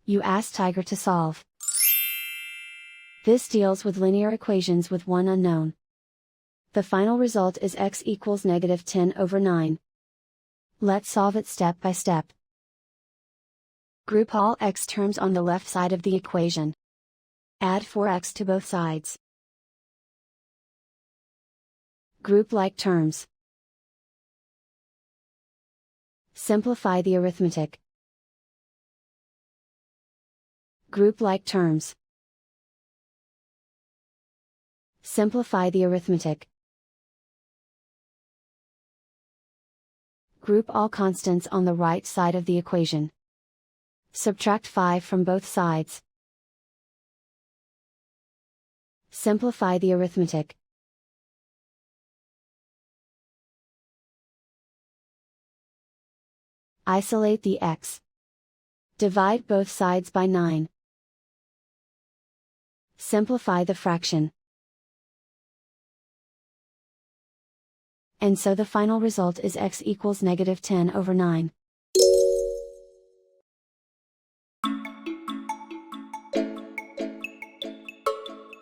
You ask Tiger to solve. This deals with linear equations with one unknown. The final result is x equals -10/9. Let's solve it step by step. Group all x terms on the left side of the equation. Add 4x to both sides. Group like terms. Simplify the arithmetic. Group like terms. Simplify the arithmetic. Group all constants on the right side of the equation. Subtract 5 from both sides. Simplify the arithmetic. Isolate the x. Divide both sides by 9. Simplify the fraction. And so the final result is x equals -10/9.